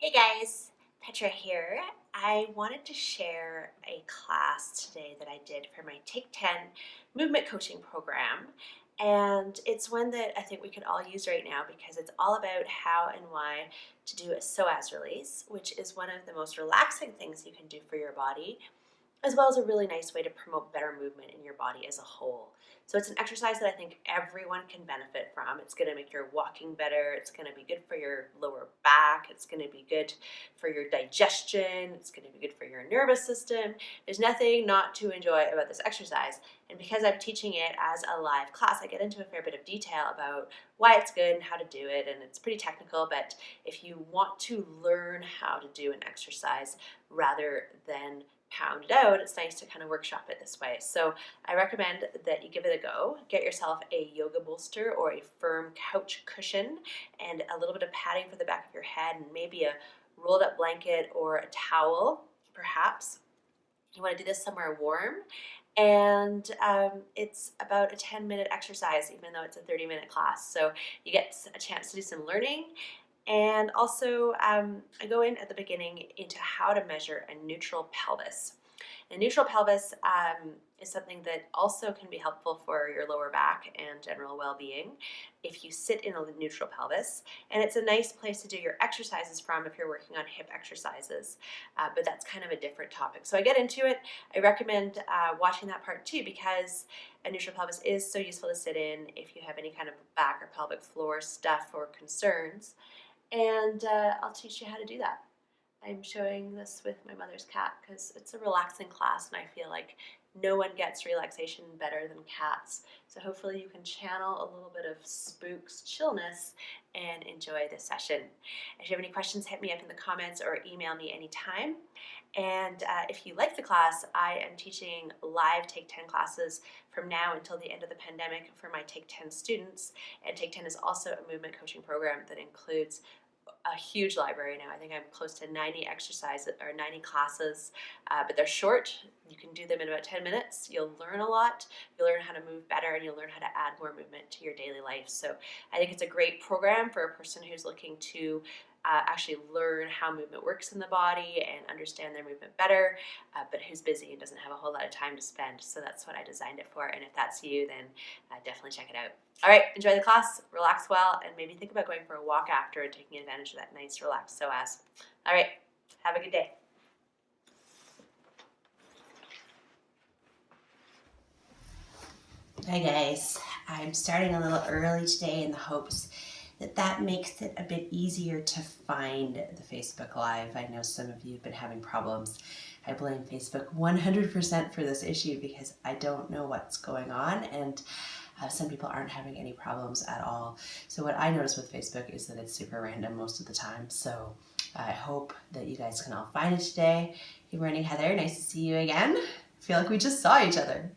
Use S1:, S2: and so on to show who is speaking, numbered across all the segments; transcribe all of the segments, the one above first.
S1: Hey guys, Petra here. I wanted to share a class today that I did for my Take10 Movement Coaching program. And it's one that I think we could all use right now because it's all about how and why to do a psoas release, which is one of the most relaxing things you can do for your body, as well as a really nice way to promote better movement in your body as a whole. So it's an exercise that I think everyone can benefit from. It's going to make your walking better. It's going to be good for your lower back. It's going to be good for your digestion. It's going to be good for your nervous system. There's nothing not to enjoy about this exercise. And because I'm teaching it as a live class, I get into a fair bit of detail about why it's good and how to do it. And it's pretty technical, but if you want to learn how to do an exercise rather than pound it out, it's nice to kind of workshop it this way. So I recommend that you give it a go. Get yourself a yoga bolster or a firm couch cushion and a little bit of padding for the back of your head and maybe a rolled up blanket or a towel, perhaps. You want to do this somewhere warm. And it's about a 10-minute exercise, even though it's a 30-minute class. So you get a chance to do some learning. And also, I go in at the beginning into how to measure a neutral pelvis. A neutral pelvis is something that also can be helpful for your lower back and general well-being if you sit in a neutral pelvis. And it's a nice place to do your exercises from if you're working on hip exercises, but that's kind of a different topic. So I get into it. I recommend watching that part too because a neutral pelvis is so useful to sit in if you have any kind of back or pelvic floor stuff or concerns. And I'll teach you how to do that. I'm showing this with my mother's cat because it's a relaxing class and I feel like no one gets relaxation better than cats. So hopefully you can channel a little bit of Spook's chillness and enjoy this session. If you have any questions, hit me up in the comments or email me anytime. And if you like the class, I am teaching live Take10 classes from now until the end of the pandemic for my Take10 students. And Take10 is also a movement coaching program that includes a huge library now. I think I'm close to 90 exercises or 90 classes, but they're short. You can do them in about 10 minutes. You'll learn a lot. You'll learn how to move better and you'll learn how to add more movement to your daily life. So I think it's a great program for a person who's looking to actually learn how movement works in the body and understand their movement better, but who's busy and doesn't have a whole lot of time to spend. So that's what I designed it for. And if that's you, then definitely check it out. All right, enjoy the class, relax well, and maybe think about going for a walk after and taking advantage of that nice relaxed psoas. All right, have a good day. Hi guys, I'm starting a little early today in the hopes that makes it a bit easier to find the Facebook Live. I know some of you have been having problems. I blame Facebook 100% for this issue because I don't know what's going on and some people aren't having any problems at all. So what I notice with Facebook is that it's super random most of the time. So I hope that you guys can all find it today. Good morning, Heather. Nice to see you again. I feel like we just saw each other.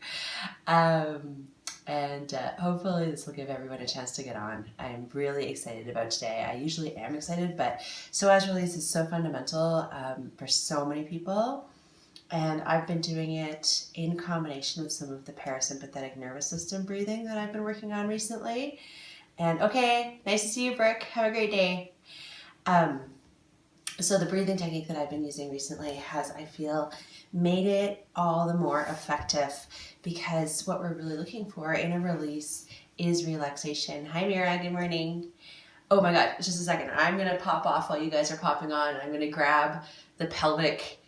S1: And hopefully this will give everyone a chance to get on. I'm really excited about today. I usually am excited, but psoas release is so fundamental for so many people. And I've been doing it in combination with some of the parasympathetic nervous system breathing that I've been working on recently. And okay, nice to see you, Brooke. Have a great day. So the breathing technique that I've been using recently has, I feel, made it all the more effective because what we're really looking for in a release is relaxation. Hi, Mira. Good morning. Oh my God, just a second. I'm going to pop off while you guys are popping on. I'm going to grab the pelvic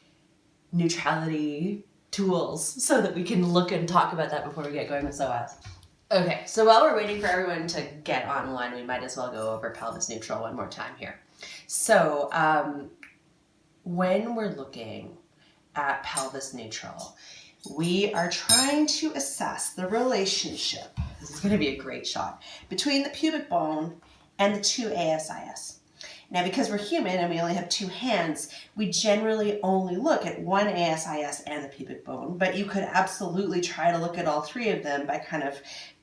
S1: neutrality tools so that we can look and talk about that before we get going with psoas. Okay, so while we're waiting for everyone to get online, we might as well go over pelvis neutral one more time here. So when we're looking at pelvis neutral, we are trying to assess the relationship, this is going to be a great shot, between the pubic bone and the two ASIS. Now, because we're human and we only have two hands, we generally only look at one ASIS and the pubic bone, but you could absolutely try to look at all three of them by kind of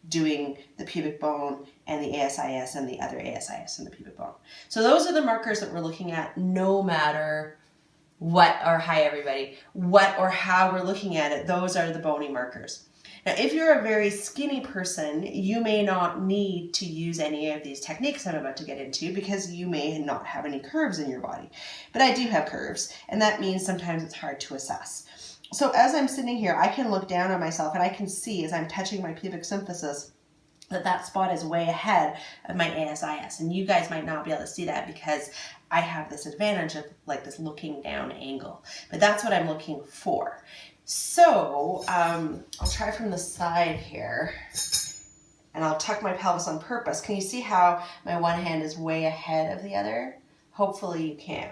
S1: doing the pubic bone and the ASIS and the other ASIS and the pubic bone. So those are the markers that we're looking at no matter what, or hi everybody, what or how we're looking at it. Those are the bony markers.
S2: Now, if you're a very skinny person, you may not need to use any of these techniques I'm about to get into because you may not have any curves in your body. But I do have curves, and that means sometimes it's hard to assess. So as I'm sitting here, I can look down on myself and I can see as I'm touching my pubic symphysis that spot is way ahead of my ASIS. And you guys might not be able to see that because I have this advantage of like this looking down angle. But that's what I'm looking for. So I'll try from the side here, and I'll tuck my pelvis on purpose. Can you see how my one hand is way ahead of the other? Hopefully you can.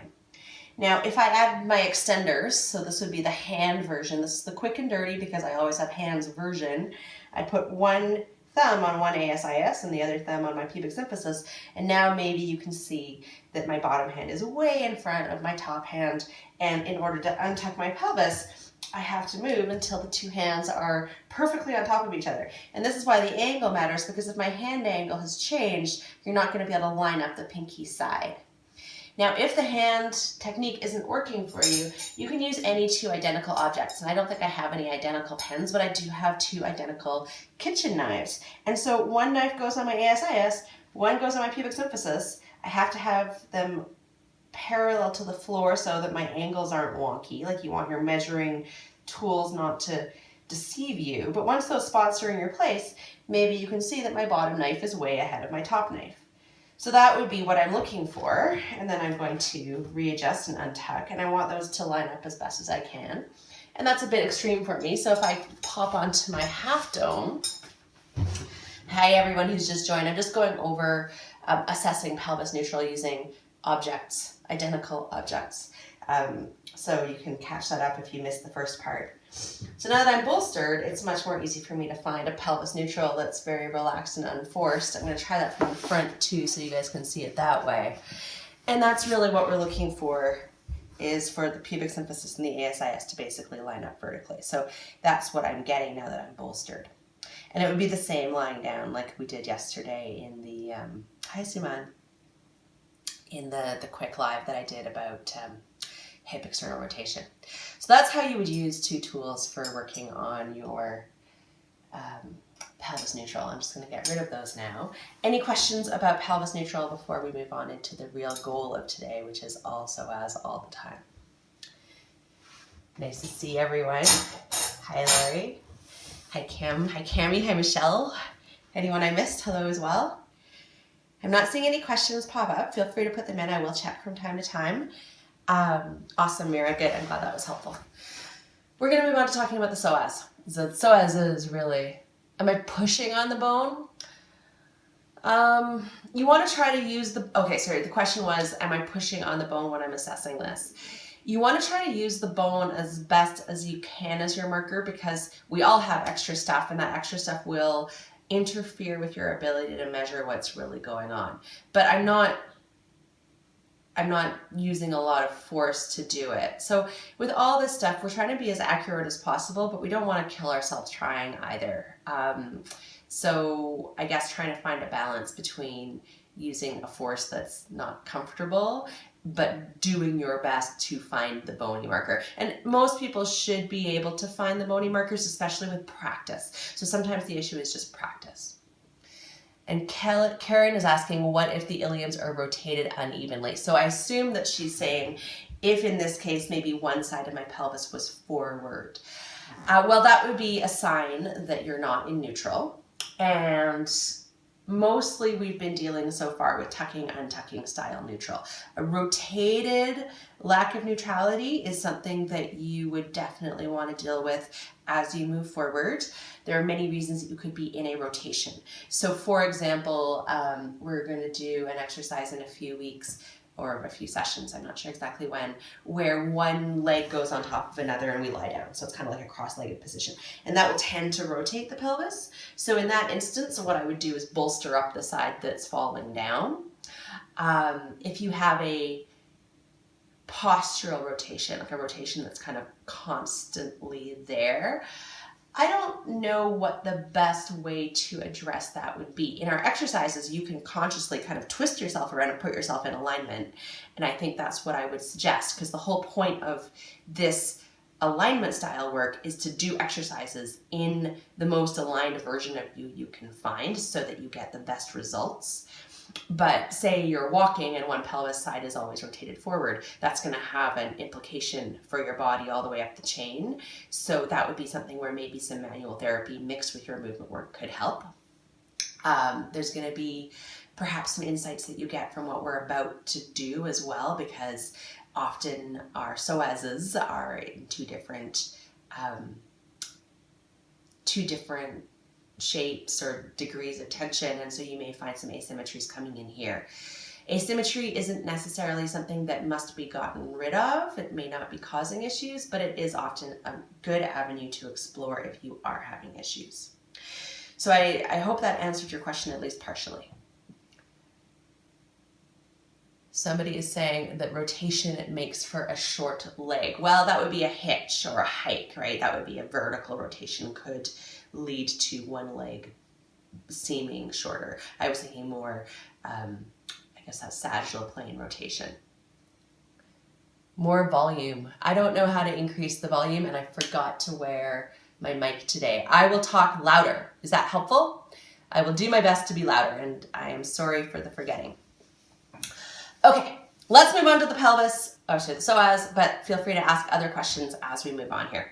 S2: Now, if I add my extenders, so this would be the hand version. This is the quick and dirty because I always have hands version. I put one thumb on one ASIS and the other thumb on my pubic symphysis, and now maybe you can see that my bottom hand is way in front of my top hand, and in order to untuck my pelvis, I have to move until the two hands are perfectly on top of each other. And this is why the angle matters, because if my hand angle has changed, you're not going to be able to line up the pinky side. Now, if the hand technique isn't working for you, you can use any two identical objects. And I don't think I have any identical pens, but I do have two identical kitchen knives. And so one knife goes on my ASIS, one goes on my pubic symphysis. I have to have them parallel to the floor so that my angles aren't wonky. Like, you want your measuring tools not to deceive you. But once those spots are in your place, maybe you can see that my bottom knife is way ahead of my top knife. So that would be what I'm looking for, and then I'm going to readjust and untuck, and I want those to line up as best as I can. And that's a bit extreme for me, so if I pop onto my half dome, hi everyone who's just joined, I'm just going over assessing pelvis neutral using objects, identical objects. So you can catch that up if you missed the first part. So now that I'm bolstered, it's much more easy for me to find a pelvis neutral that's very relaxed and unforced. I'm going to try that from the front too so you guys can see it that way. And that's really what we're looking for, is for the pubic symphysis and the ASIS to basically line up vertically. So that's what I'm getting now that I'm bolstered. And it would be the same lying down like we did yesterday in the, hi Suman, in the quick live that I did about hip external rotation. So that's how you would use two tools for working on your pelvis neutral. I'm just going to get rid of those now. Any questions about pelvis neutral before we move on into the real goal of today, which is also as all the time? Nice to see everyone. Hi Larry. Hi Kim. Hi Cammie. Hi Michelle. Anyone I missed, hello as well. I'm not seeing any questions pop up. Feel free to put them in. I will check from time to time. Awesome, Mira. Good. I'm glad that was helpful. We're going to move on to talking about the psoas. So the psoas is really, am I pushing on the bone? You want to try to use the question was, am I pushing on the bone when I'm assessing this? You want to try to use the bone as best as you can as your marker, because we all have extra stuff, and that extra stuff will interfere with your ability to measure what's really going on. But I'm not using a lot of force to do it. So with all this stuff, we're trying to be as accurate as possible, but we don't want to kill ourselves trying either. So I guess trying to find a balance between using a force that's not comfortable, but doing your best to find the bony marker. And most people should be able to find the bony markers, especially with practice. So sometimes the issue is just practice. And Karen is asking, what if the iliums are rotated unevenly? So I assume that she's saying, if in this case, maybe one side of my pelvis was forward. Well, that would be a sign that you're not in neutral. And mostly we've been dealing so far with tucking, untucking style neutral. A rotated lack of neutrality is something that you would definitely want to deal with as you move forward. There are many reasons that you could be in a rotation. So for example, we're going to do an exercise in a few weeks or a few sessions, I'm not sure exactly when, where one leg goes on top of another and we lie down. So it's kind of like a cross-legged position. And that will tend to rotate the pelvis. So in that instance, what I would do is bolster up the side that's falling down. If you have a postural rotation, like a rotation that's kind of constantly there, I don't know what the best way to address that would be. In our exercises, you can consciously kind of twist yourself around and put yourself in alignment. And I think that's what I would suggest, because the whole point of this alignment style work is to do exercises in the most aligned version of you can find so that you get the best results. But say you're walking and one pelvis side is always rotated forward, that's going to have an implication for your body all the way up the chain. So that would be something where maybe some manual therapy mixed with your movement work could help. There's going to be perhaps some insights that you get from what we're about to do as well, because often our psoases are in two different shapes or degrees of tension, and so you may find some asymmetries coming in here. Asymmetry isn't necessarily something that must be gotten rid of. It may not be causing issues, but it is often a good avenue to explore if you are having issues. So I hope that answered your question at least partially. Somebody is saying that rotation makes for a short leg. Well, that would be a hitch or a hike, right? That would be a vertical rotation could lead to one leg seeming shorter. I was thinking more, I guess that's sagittal plane rotation. More volume. I don't know how to increase the volume, and I forgot to wear my mic today. I will talk louder. Is that helpful? I will do my best to be louder, and I am sorry for the forgetting. Okay, let's move on to the pelvis, the psoas, but feel free to ask other questions as we move on here.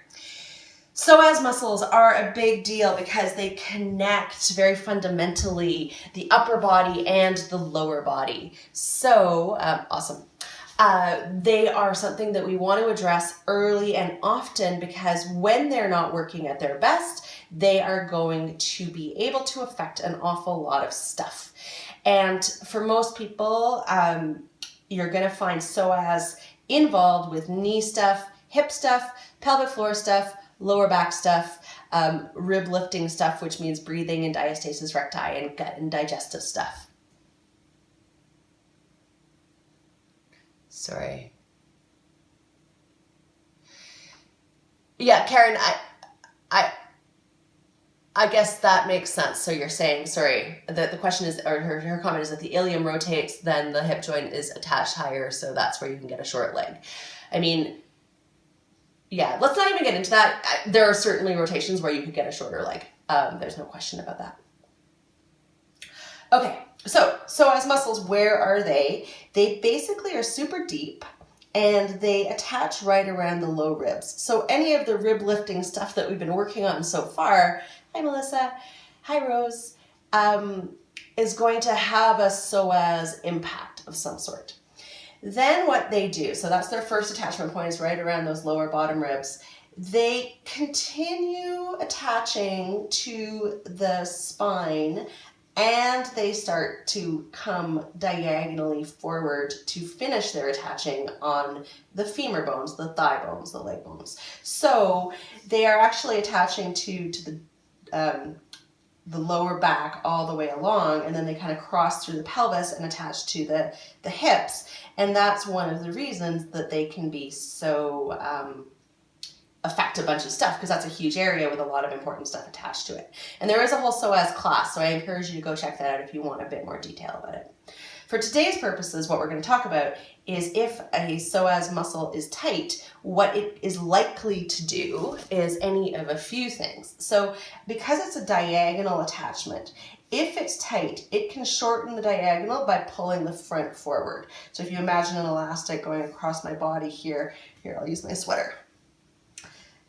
S2: Psoas muscles are a big deal because they connect very fundamentally the upper body and the lower body. So, awesome. They are something that we want to address early and often, because when they're not working at their best, they are going to be able to affect an awful lot of stuff. And for most people, you're going to find psoas involved with knee stuff, hip stuff, pelvic floor stuff, lower back stuff, rib lifting stuff, which means breathing and diastasis recti, and gut and digestive stuff. Sorry. Yeah, Karen, I guess that makes sense. So you're saying, sorry, the question is, or her comment is that the ilium rotates, then the hip joint is attached higher, so that's where you can get a short leg. I mean, yeah, let's not even get into that. There are certainly rotations where you could get a shorter leg. There's no question about that. Okay, so psoas muscles, where are they? They basically are super deep, and they attach right around the low ribs. So any of the rib lifting stuff that we've been working on so far, hi Melissa, hi Rose, is going to have a psoas impact of some sort. Then what they do, so that's their first attachment point, is right around those lower bottom ribs. They continue attaching to the spine, and they start to come diagonally forward to finish their attaching on the femur bones, the thigh bones, the leg bones. So they are actually attaching to the lower back all the way along, and then they kind of cross through the pelvis and attach to the hips. And that's one of the reasons that they can be so affect a bunch of stuff, because that's a huge area with a lot of important stuff attached to it. And there is a whole psoas class, so I encourage you to go check that out if you want a bit more detail about it. For today's purposes, what we're going to talk about is if a psoas muscle is tight, what it is likely to do is any of a few things. So because it's a diagonal attachment, if it's tight, it can shorten the diagonal by pulling the front forward. So if you imagine an elastic going across my body here, I'll use my sweater.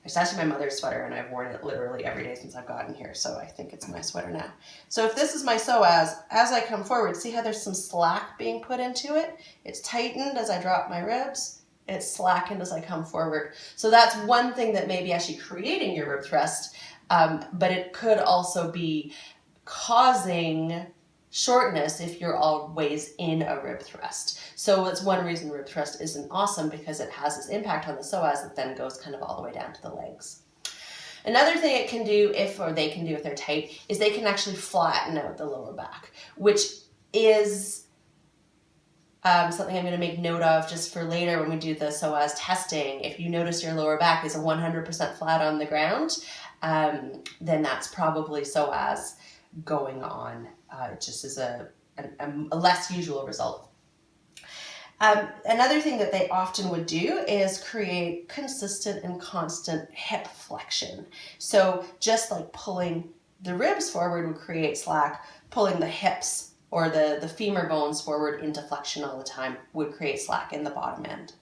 S2: It's actually my mother's sweater, and I've worn it literally every day since I've gotten here, so I think it's my sweater now. So if this is my psoas, as I come forward, see how there's some slack being put into it? It's tightened as I drop my ribs. It's slackened as I come forward. So that's one thing that may be actually creating your rib thrust, but it could also be causing shortness if you're always in a rib thrust. So it's one reason rib thrust isn't awesome, because it has this impact on the psoas that then goes kind of all the way down to the legs. Another thing it can do, if they're tight, is they can actually flatten out the lower back, which is something I'm going to make note of just for later when we do the psoas testing. If you notice your lower back is 100% flat on the ground, then that's probably psoas going on. It just is a less usual result. Another thing that they often would do is create consistent and constant hip flexion. So just like pulling the ribs forward would create slack, pulling the hips or the femur bones forward into flexion all the time would create slack in the bottom end.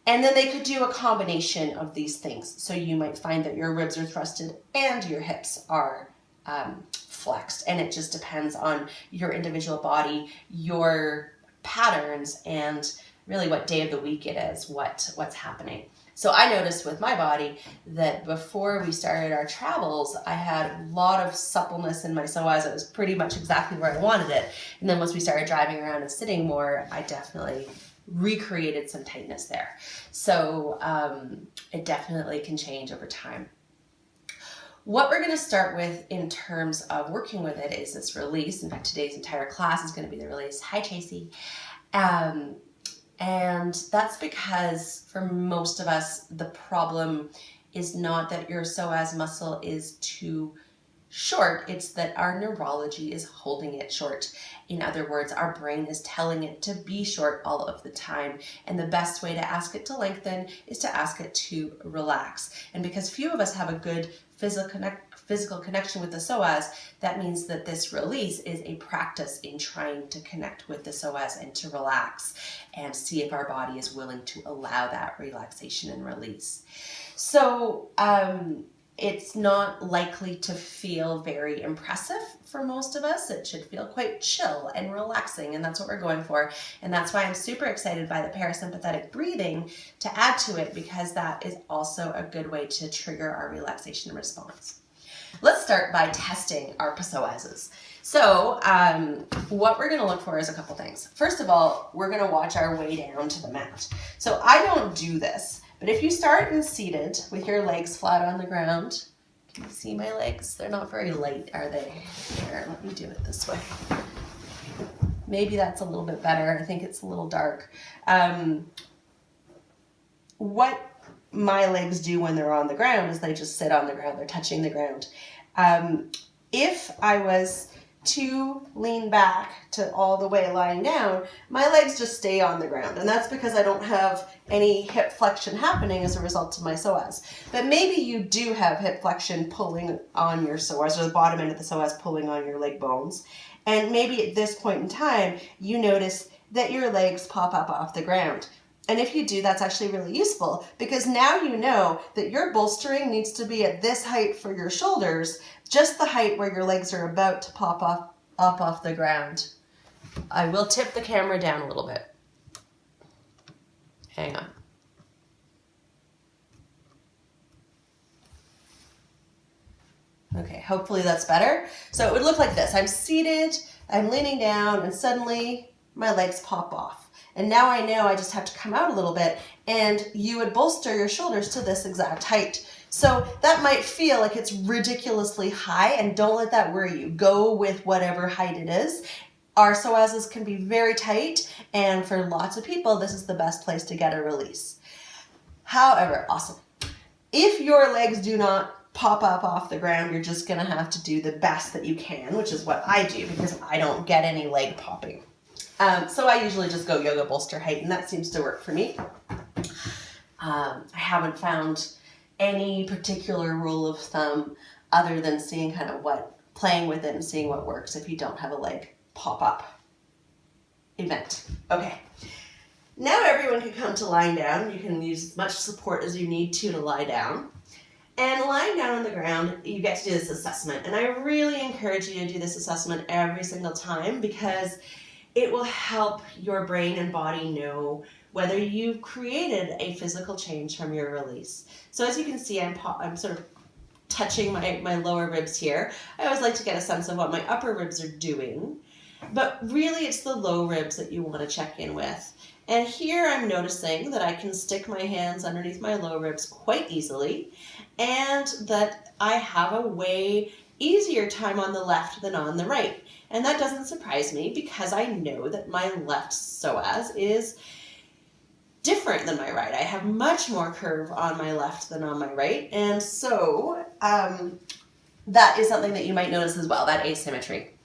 S2: And then they could do a combination of these things. So you might find that your ribs are thrusted and your hips are flexed. And it just depends on your individual body, your patterns, and really what day of the week it is, what's happening. So I noticed with my body that before we started our travels, I had a lot of suppleness in my psoas. It was pretty much exactly where I wanted it. And then once we started driving around and sitting more, I definitely recreated some tightness there. So it definitely can change over time. What we're going to start with in terms of working with it is this release. In fact, today's entire class is going to be the release. Hi, Tracy. And that's because for most of us, the problem is not that your psoas muscle is too short, it's that our neurology is holding it short. In other words, our brain is telling it to be short all of the time. And the best way to ask it to lengthen is to ask it to relax. And because few of us have a good physical connection with the psoas, that means that this release is a practice in trying to connect with the psoas and to relax and see if our body is willing to allow that relaxation and release. So, it's not likely to feel very impressive for most of us. It should feel quite chill and relaxing, and that's what we're going for. And that's why I'm super excited by the parasympathetic breathing to add to it, because that is also a good way to trigger our relaxation response. Let's start by testing our psoases. So what we're going to look for is a couple things. First of all, we're going to watch our way down to the mat. So I don't do this. But if you start in seated with your legs flat on the ground, can you see my legs? They're not very light, are they? Here, let me do it this way. Maybe that's a little bit better. I think it's a little dark. What my legs do when they're on the ground is they just sit on the ground. They're touching the ground. If I was to lean back to all the way lying down, my legs just stay on the ground. And that's because I don't have any hip flexion happening as a result of my psoas. But maybe you do have hip flexion pulling on your psoas, or the bottom end of the psoas pulling on your leg bones. And maybe at this point in time, you notice that your legs pop up off the ground. And if you do, that's actually really useful, because now you know that your bolstering needs to be at this height for your shoulders, just the height where your legs are about to pop up off the ground. I will tip the camera down a little bit. Hang on. Okay, hopefully that's better. So it would look like this. I'm seated, I'm leaning down, and suddenly my legs pop off. And now I know I just have to come out a little bit, and you would bolster your shoulders to this exact height. So that might feel like it's ridiculously high, and don't let that worry you. Go with whatever height it is. Our psoases can be very tight, and for lots of people, this is the best place to get a release. However, awesome. If your legs do not pop up off the ground, you're just gonna have to do the best that you can, which is what I do, because I don't get any leg popping. So I usually just go yoga bolster height, and that seems to work for me. I haven't found any particular rule of thumb other than seeing kind of playing with it and seeing what works if you don't have a leg pop up event. Okay. Now everyone can come to lying down. You can use as much support as you need to lie down. And lying down on the ground, you get to do this assessment. And I really encourage you to do this assessment every single time, because it will help your brain and body know whether you've created a physical change from your release. So as you can see, I'm sort of touching my lower ribs here. I always like to get a sense of what my upper ribs are doing, but really it's the low ribs that you want to check in with. And here I'm noticing that I can stick my hands underneath my low ribs quite easily, and that I have a way easier time on the left than on the right. And that doesn't surprise me, because I know that my left psoas is different than my right. I have much more curve on my left than on my right. And so that is something that you might notice as well, that asymmetry.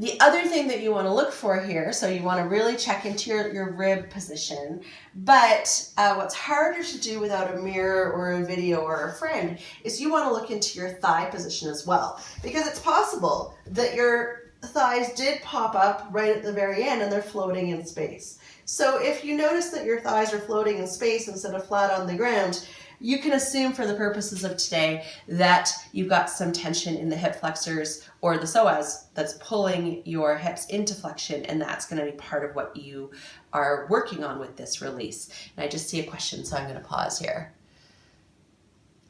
S2: The other thing that you want to look for here, so you want to really check into your rib position, but what's harder to do without a mirror or a video or a friend is you want to look into your thigh position as well, because it's possible that your thighs did pop up right at the very end and they're floating in space. So if you notice that your thighs are floating in space instead of flat on the ground, you can assume for the purposes of today that you've got some tension in the hip flexors or the psoas that's pulling your hips into flexion, and that's going to be part of what you are working on with this release. And I just see a question, so I'm going to pause here.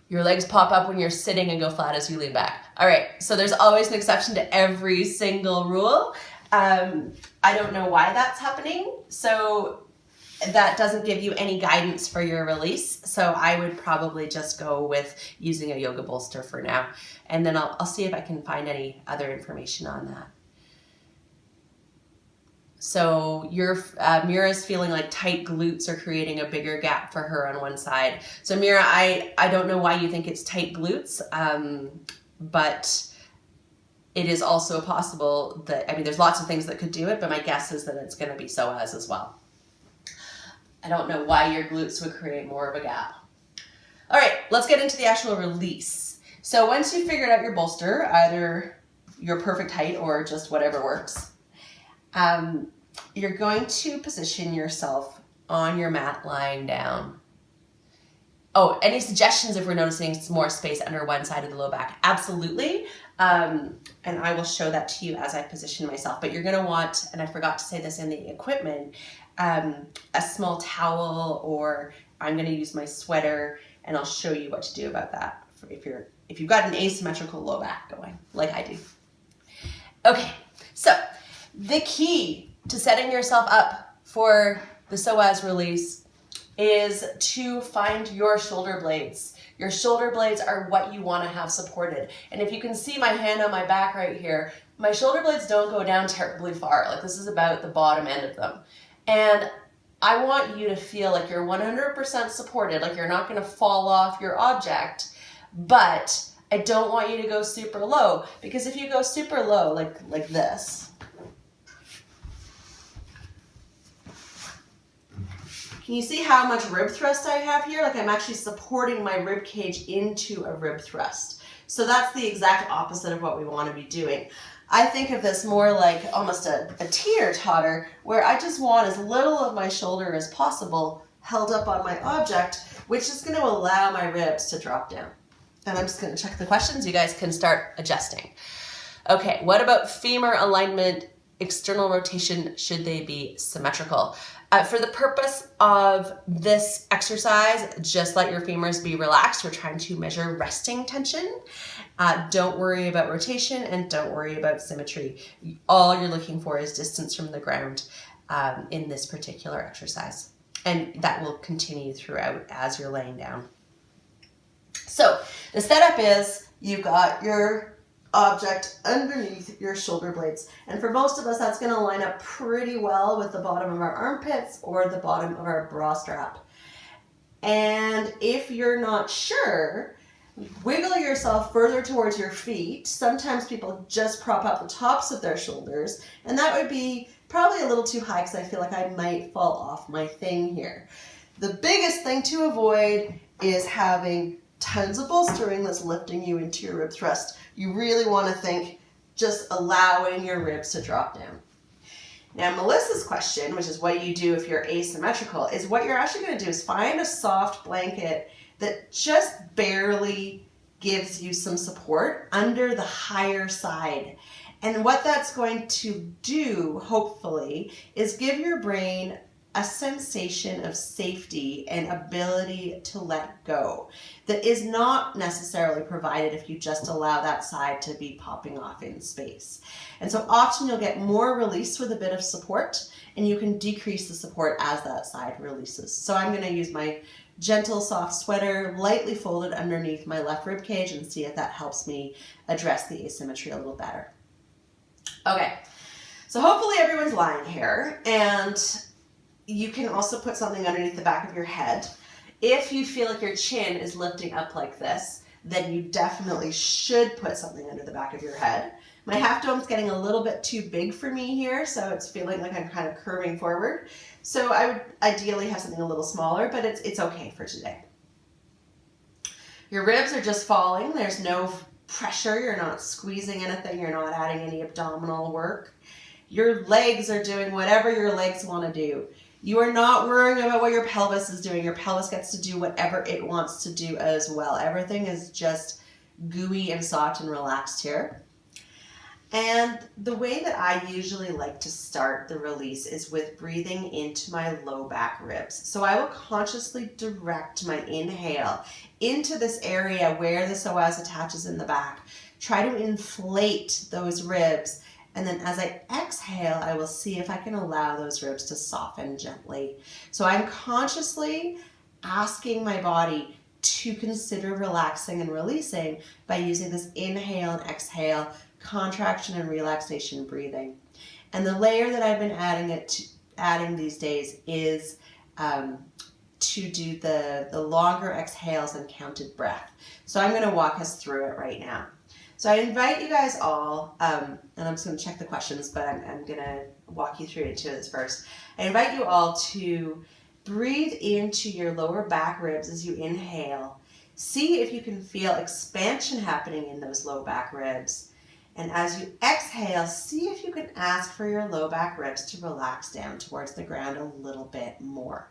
S2: Your legs pop up when you're sitting and go flat as you lean back. All right, so there's always an exception to every single rule. I don't know why that's happening, so that doesn't give you any guidance for your release. So I would probably just go with using a yoga bolster for now. And then I'll see if I can find any other information on that. So Mira's feeling like tight glutes are creating a bigger gap for her on one side. So Mira, I don't know why you think it's tight glutes, but it is also possible that, I mean, there's lots of things that could do it, but my guess is that it's going to be psoas as well. I don't know why your glutes would create more of a gap. All right, let's get into the actual release. So once you've figured out your bolster, either your perfect height or just whatever works, you're going to position yourself on your mat lying down. Oh, any suggestions if we're noticing more space under one side of the low back? Absolutely. And I will show that to you as I position myself. But you're going to want, and I forgot to say this in the equipment, a small towel, or I'm going to use my sweater, and I'll show you what to do about that if you've got an asymmetrical low back going like I do. Okay, so the key to setting yourself up for the psoas release is to find your shoulder blades. Your shoulder blades are what you want to have supported. And if you can see my hand on my back right here, my shoulder blades don't go down terribly far. Like, this is about the bottom end of them. And I want you to feel like you're 100% supported, like you're not going to fall off your object, but I don't want you to go super low, because if you go super low, like this, can you see how much rib thrust I have here? Like, I'm actually supporting my rib cage into a rib thrust. So that's the exact opposite of what we want to be doing. I think of this more like almost a teeter-totter, where I just want as little of my shoulder as possible held up on my object, which is going to allow my ribs to drop down. And I'm just going to check the questions. You guys can start adjusting. Okay, what about femur alignment, external rotation? Should they be symmetrical? For the purpose of this exercise, just let your femurs be relaxed. We're trying to measure resting tension. Don't worry about rotation and don't worry about symmetry. All you're looking for is distance from the ground in this particular exercise. And that will continue throughout as you're laying down. So the setup is you've got your object underneath your shoulder blades. And for most of us, that's going to line up pretty well with the bottom of our armpits or the bottom of our bra strap. And if you're not sure, wiggle yourself further towards your feet. Sometimes people just prop up the tops of their shoulders, and that would be probably a little too high because I feel like I might fall off my thing here. The biggest thing to avoid is having tons of bolstering that's lifting you into your rib thrust. You really want to think just allowing your ribs to drop down. Now, Melissa's question, which is what you do if you're asymmetrical, is what you're actually going to do is find a soft blanket that just barely gives you some support under the higher side. And what that's going to do, hopefully, is give your brain a sensation of safety and ability to let go that is not necessarily provided if you just allow that side to be popping off in space. And so often you'll get more release with a bit of support, and you can decrease the support as that side releases. So I'm going to use my gentle soft sweater lightly folded underneath my left rib cage and see if that helps me address the asymmetry a little better. Okay, so hopefully everyone's lying here, and you can also put something underneath the back of your head. If you feel like your chin is lifting up like this, then you definitely should put something under the back of your head. My half dome's getting a little bit too big for me here, so it's feeling like I'm kind of curving forward. So I would ideally have something a little smaller, but it's okay for today. Your ribs are just falling. There's no pressure. You're not squeezing anything. You're not adding any abdominal work. Your legs are doing whatever your legs want to do. You are not worrying about what your pelvis is doing. Your pelvis gets to do whatever it wants to do as well. Everything is just gooey and soft and relaxed here. And the way that I usually like to start the release is with breathing into my low back ribs. So I will consciously direct my inhale into this area where the psoas attaches in the back. Try to inflate those ribs. And then as I exhale, I will see if I can allow those ribs to soften gently. So I'm consciously asking my body to consider relaxing and releasing by using this inhale and exhale, contraction and relaxation breathing. And the layer that I've been adding these days is to do the longer exhales and counted breath. So I'm going to walk us through it right now. So I invite you guys all, and I'm just going to check the questions, but I'm going to walk you through into this first. I invite you all to breathe into your lower back ribs as you inhale. See if you can feel expansion happening in those low back ribs. And as you exhale, see if you can ask for your low back ribs to relax down towards the ground a little bit more.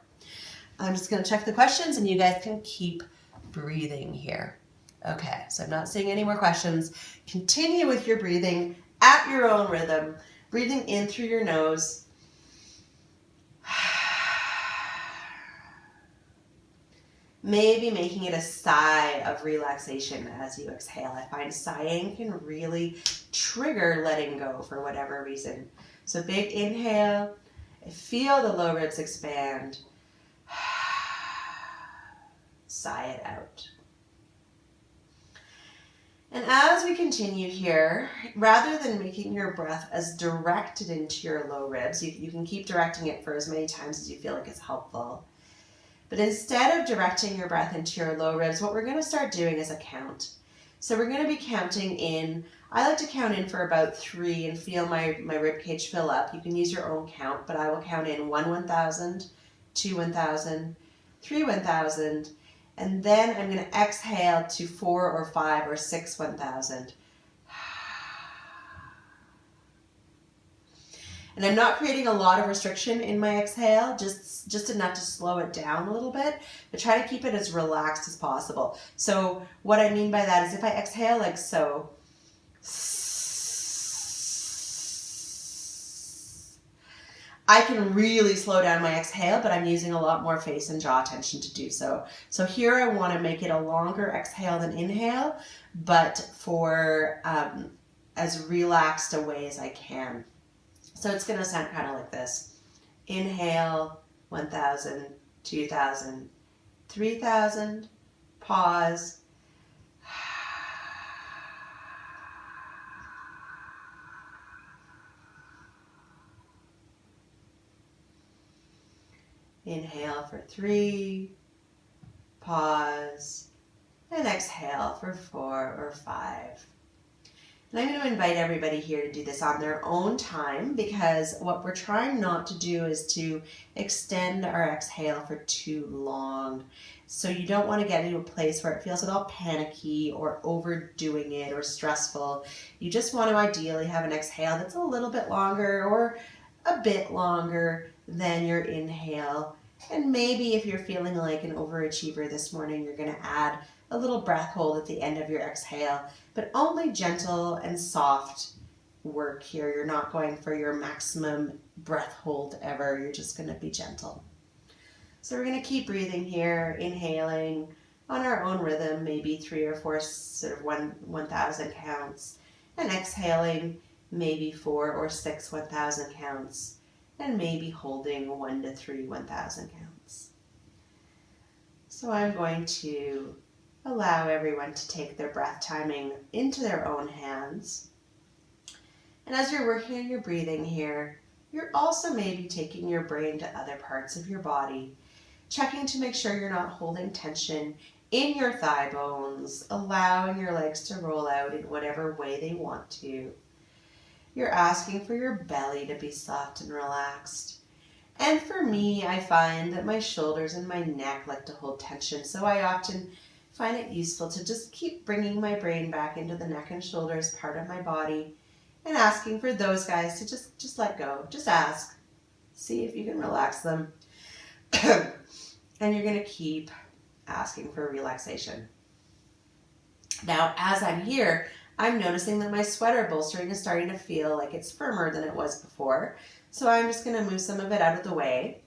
S2: I'm just going to check the questions and you guys can keep breathing here. Okay, so I'm not seeing any more questions. Continue with your breathing at your own rhythm. Breathing in through your nose. Maybe making it a sigh of relaxation as you exhale. I find sighing can really trigger letting go for whatever reason. So big inhale. Feel the low ribs expand. Sigh it out. And as we continue here, rather than making your breath as directed into your low ribs, you can keep directing it for as many times as you feel like it's helpful. But instead of directing your breath into your low ribs, what we're going to start doing is a count. So we're going to be counting in, I like to count in for about 3 and feel my rib cage fill up. You can use your own count, but I will count in 1 1,000, 2 1,000, 3 1,000, and then I'm going to exhale to 4 or 5 or 6 1,000. And I'm not creating a lot of restriction in my exhale, just enough to slow it down a little bit, but try to keep it as relaxed as possible. So what I mean by that is if I exhale like so, I can really slow down my exhale, but I'm using a lot more face and jaw tension to do so. So here I want to make it a longer exhale than inhale, but for as relaxed a way as I can. So it's going to sound kind of like this. Inhale, 1,000, 2,000, 3,000, pause. Inhale for 3, pause, and exhale for 4 or 5. And I'm going to invite everybody here to do this on their own time, because what we're trying not to do is to extend our exhale for too long. So you don't want to get into a place where it feels at all panicky or overdoing it or stressful. You just want to ideally have an exhale that's a little bit longer or a bit longer than your inhale. And maybe if you're feeling like an overachiever this morning, you're going to add a little breath hold at the end of your exhale, but only gentle and soft work here. You're not going for your maximum breath hold ever. You're just going to be gentle. So we're going to keep breathing here, inhaling on our own rhythm, maybe 3 or 4 sort of 1,000 counts, and exhaling maybe 4 or 6 1,000 counts, and maybe holding 1 to 3 1,000 counts. So I'm going to allow everyone to take their breath timing into their own hands. And as you're working on your breathing here, you're also maybe taking your brain to other parts of your body, checking to make sure you're not holding tension in your thigh bones, allowing your legs to roll out in whatever way they want to. You're asking for your belly to be soft and relaxed. And for me, I find that my shoulders and my neck like to hold tension, so I often find it useful to just keep bringing my brain back into the neck and shoulders part of my body and asking for those guys to just let go. Just ask. See if you can relax them. And you're going to keep asking for relaxation. Now, as I'm here, I'm noticing that my sweater bolstering is starting to feel like it's firmer than it was before. So I'm just going to move some of it out of the way.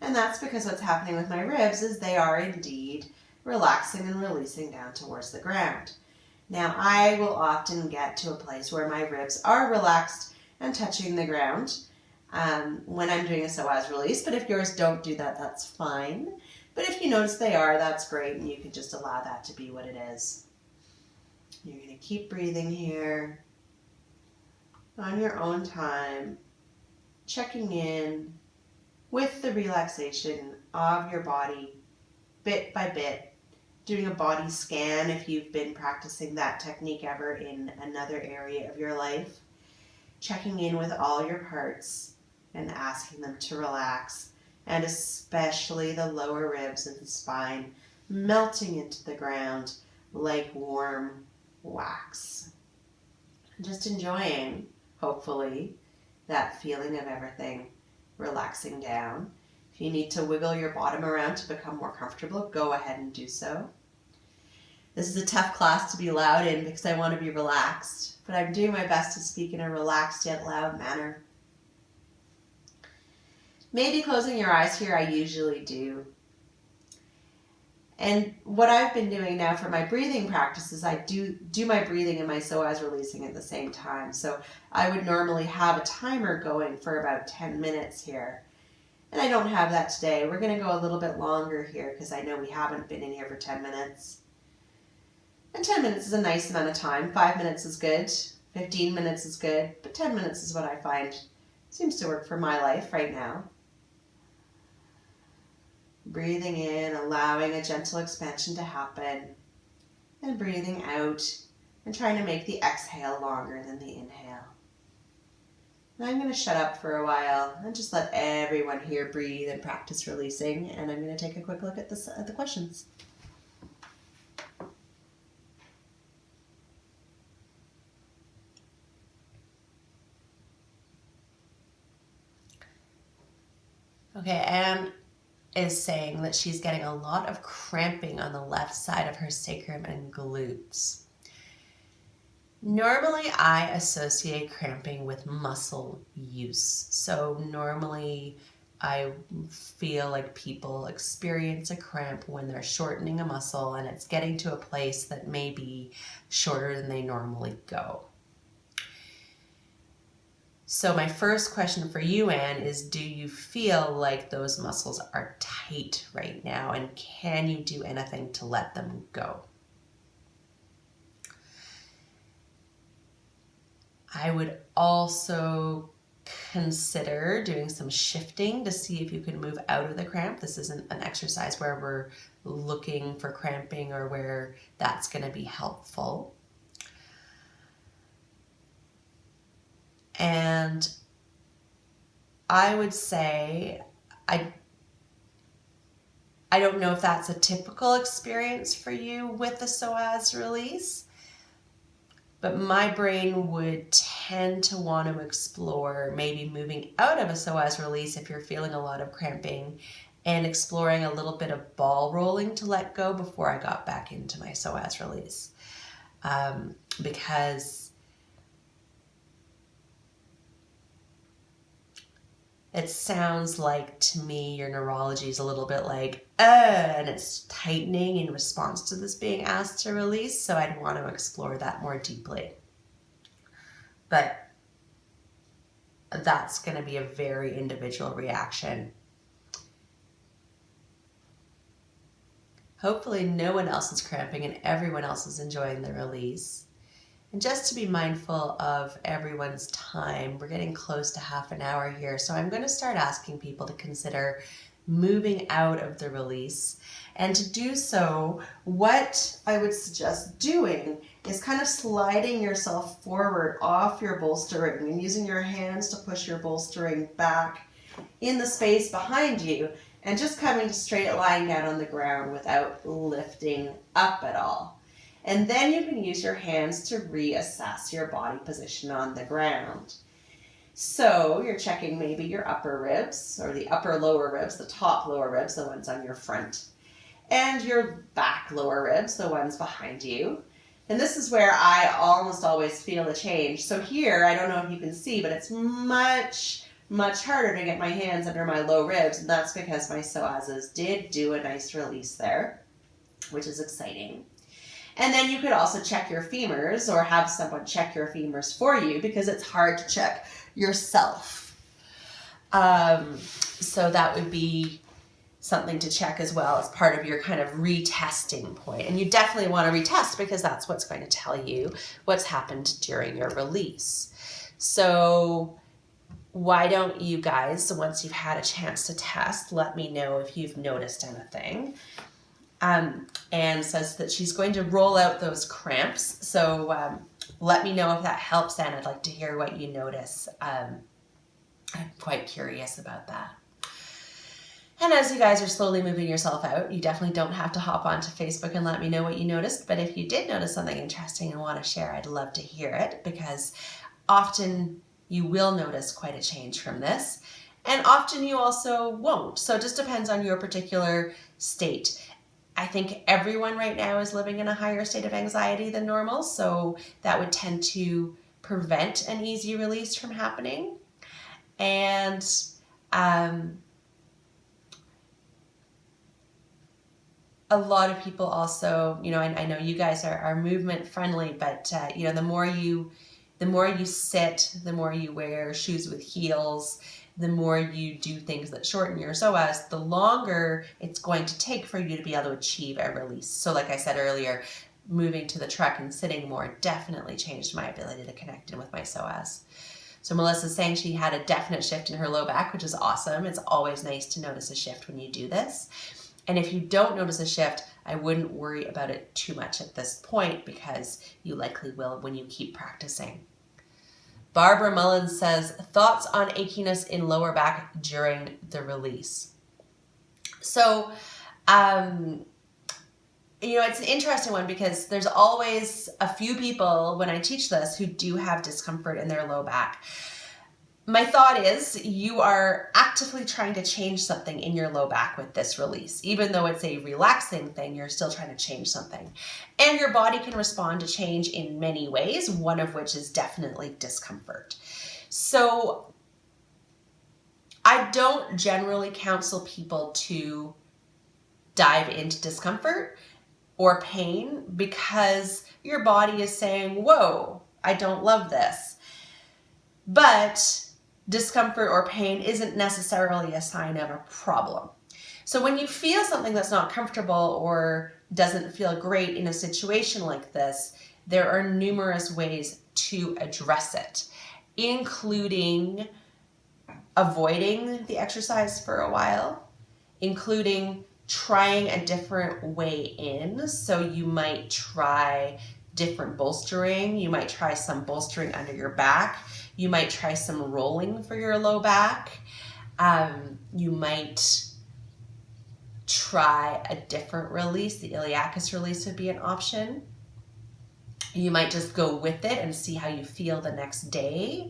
S2: And that's because what's happening with my ribs is they are indeed relaxing and releasing down towards the ground. Now, I will often get to a place where my ribs are relaxed and touching the ground when I'm doing a psoas release. But if yours don't do that, that's fine. But if you notice they are, that's great, and you can just allow that to be what it is. You're going to keep breathing here on your own time, checking in with the relaxation of your body bit by bit, doing a body scan if you've been practicing that technique ever in another area of your life, checking in with all your parts and asking them to relax, and especially the lower ribs and the spine melting into the ground like warm wax. Just enjoying, hopefully, that feeling of everything relaxing down. If you need to wiggle your bottom around to become more comfortable, go ahead and do so. This is a tough class to be loud in because I want to be relaxed, but I'm doing my best to speak in a relaxed yet loud manner. Maybe closing your eyes here, I usually do. And what I've been doing now for my breathing practices, I do my breathing and my psoas releasing at the same time. So I would normally have a timer going for about 10 minutes here. And I don't have that today. We're going to go a little bit longer here because I know we haven't been in here for 10 minutes. And 10 minutes is a nice amount of time. 5 minutes is good. 15 minutes is good. But 10 minutes is what I find seems to work for my life right now. Breathing in, allowing a gentle expansion to happen, and breathing out and trying to make the exhale longer than the inhale. And I'm going to shut up for a while and just let everyone here breathe and practice releasing, and I'm going to take a quick look at the questions. Okay, Anne is saying that she's getting a lot of cramping on the left side of her sacrum and glutes. Normally, I associate cramping with muscle use. So normally, I feel like people experience a cramp when they're shortening a muscle and it's getting to a place that may be shorter than they normally go. So my first question for you, Anne, is do you feel like those muscles are tight right now, and can you do anything to let them go? I would also consider doing some shifting to see if you can move out of the cramp. This isn't an exercise where we're looking for cramping or where that's going to be helpful. And I would say, I don't know if that's a typical experience for you with the psoas release, but my brain would tend to want to explore maybe moving out of a psoas release if you're feeling a lot of cramping and exploring a little bit of ball rolling to let go before I got back into my psoas release. Because it sounds like to me your neurology is a little bit like, and it's tightening in response to this being asked to release. So I'd want to explore that more deeply. But that's going to be a very individual reaction. Hopefully no one else is cramping and everyone else is enjoying the release. And just to be mindful of everyone's time, we're getting close to half an hour here, so I'm going to start asking people to consider moving out of the release. And to do so, what I would suggest doing is kind of sliding yourself forward off your bolstering and using your hands to push your bolstering back in the space behind you and just coming to straight lying down on the ground without lifting up at all. And then you can use your hands to reassess your body position on the ground. So you're checking maybe your upper ribs or the upper lower ribs, the top lower ribs, the ones on your front, and your back lower ribs, the ones behind you. And this is where I almost always feel a change. So here, I don't know if you can see, but it's much harder to get my hands under my low ribs, and that's because my psoas did do a nice release there, which is exciting. And then you could also check your femurs or have someone check your femurs for you because it's hard to check yourself. So that would be something to check as well as part of your kind of retesting point. And you definitely want to retest because that's what's going to tell you what's happened during your release. So why don't you guys, once you've had a chance to test, let me know if you've noticed anything. Anne says that she's going to roll out those cramps. So let me know if that helps, Anne. I'd like to hear what you notice. I'm quite curious about that. And as you guys are slowly moving yourself out, you definitely don't have to hop onto Facebook and let me know what you noticed. But if you did notice something interesting and want to share, I'd love to hear it because often you will notice quite a change from this. And often you also won't. So it just depends on your particular state. I think everyone right now is living in a higher state of anxiety than normal, so that would tend to prevent an easy release from happening. And a lot of people also, I know you guys are movement friendly, but the more you sit, the more you wear shoes with heels, the more you do things that shorten your psoas, the longer it's going to take for you to be able to achieve a release. So like I said earlier, moving to the truck and sitting more definitely changed my ability to connect in with my psoas. So Melissa's saying she had a definite shift in her low back, which is awesome. It's always nice to notice a shift when you do this. And if you don't notice a shift, I wouldn't worry about it too much at this point because you likely will when you keep practicing. Barbara Mullins says, thoughts on achiness in lower back during the release. So, it's an interesting one because there's always a few people when I teach this who do have discomfort in their low back. My thought is you are actively trying to change something in your low back with this release. Even though it's a relaxing thing, you're still trying to change something. And your body can respond to change in many ways, one of which is definitely discomfort. So I don't generally counsel people to dive into discomfort or pain because your body is saying, whoa, I don't love this. But discomfort or pain isn't necessarily a sign of a problem. So when you feel something that's not comfortable or doesn't feel great in a situation like this, there are numerous ways to address it, including avoiding the exercise for a while, including trying a different way in. So you might try different bolstering. You might try some bolstering under your back. You might try some rolling for your low back. You might try a different release. The iliacus release would be an option. You might just go with it and see how you feel the next day.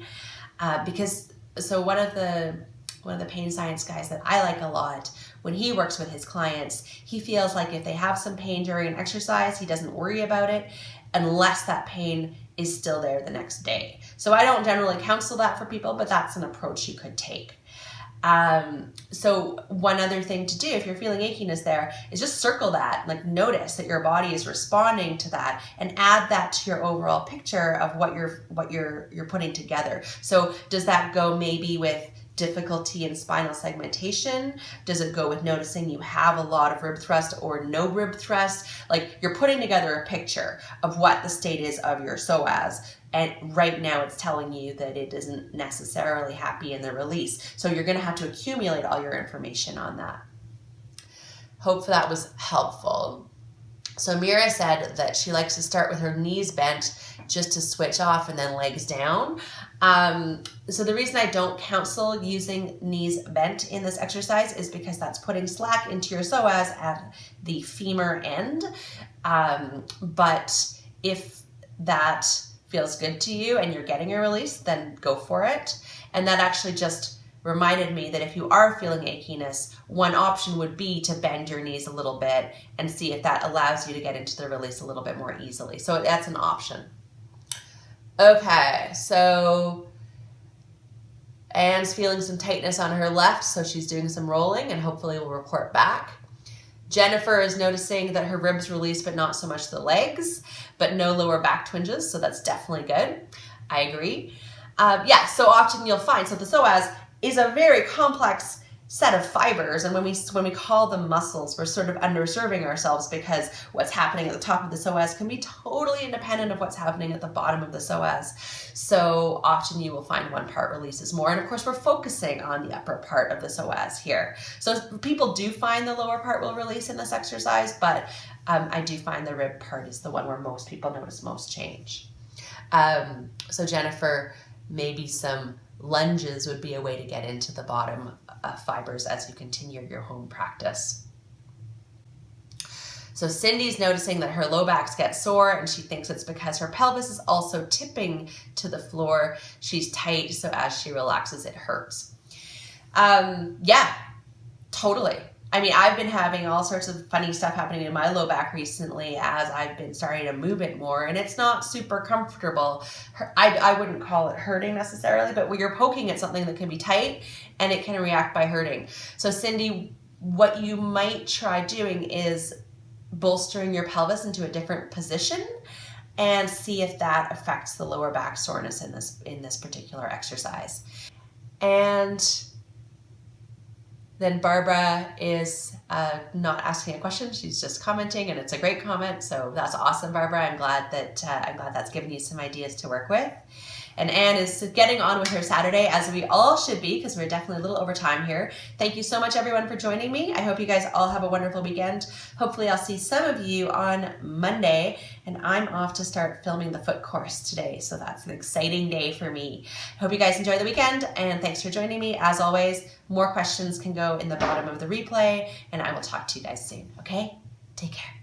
S2: So one of the pain science guys that I like a lot, when he works with his clients, he feels like if they have some pain during an exercise, he doesn't worry about it unless that pain is still there the next day. So I don't generally counsel that for people, but that's an approach you could take. So one other thing to do if you're feeling achiness there is just circle that, like notice that your body is responding to that and add that to your overall picture of what you're putting together. So does that go maybe with difficulty in spinal segmentation? Does it go with noticing you have a lot of rib thrust or no rib thrust? Like, you're putting together a picture of what the state is of your psoas. And right now it's telling you that it isn't necessarily happy in the release. So you're going to have to accumulate all your information on that. Hope that was helpful. So Mira said that she likes to start with her knees bent just to switch off and then legs down. So the reason I don't counsel using knees bent in this exercise is because that's putting slack into your psoas at the femur end. But if that feels good to you and you're getting a release, then go for it. And that actually just reminded me that if you are feeling achiness, one option would be to bend your knees a little bit and see if that allows you to get into the release a little bit more easily. So that's an option. Okay, so Anne's feeling some tightness on her left, so she's doing some rolling and hopefully will report back. Jennifer is noticing that her ribs release, but not so much the legs, but no lower back twinges, so that's definitely good. I agree. Yeah, so often you'll find, so the psoas is a very complex set of fibers, and when we call them muscles, we're sort of underserving ourselves because what's happening at the top of the psoas can be totally independent of what's happening at the bottom of the psoas. So often you will find one part releases more, and of course we're focusing on the upper part of the psoas here. So people do find the lower part will release in this exercise, but I do find the rib part is the one where most people notice most change. So Jennifer, maybe some lunges would be a way to get into the bottom fibers as you continue your home practice. So Cindy's noticing that her low backs get sore, and she thinks it's because her pelvis is also tipping to the floor. She's tight, so as she relaxes, it hurts. Yeah, totally. I mean, I've been having all sorts of funny stuff happening in my low back recently as I've been starting to move it more, and it's not super comfortable. I wouldn't call it hurting necessarily, but when you're poking at something that can be tight and it can react by hurting. So Cindy, what you might try doing is bolstering your pelvis into a different position and see if that affects the lower back soreness in this particular exercise. And then Barbara is not asking a question; she's just commenting, and it's a great comment. So that's awesome, Barbara. I'm glad that's given you some ideas to work with. And Anne is getting on with her Saturday, as we all should be, because we're definitely a little over time here. Thank you so much, everyone, for joining me. I hope you guys all have a wonderful weekend. Hopefully I'll see some of you on Monday, and I'm off to start filming the foot course today, so that's an exciting day for me. I hope you guys enjoy the weekend, and thanks for joining me. As always, more questions can go in the bottom of the replay, and I will talk to you guys soon, okay? Take care.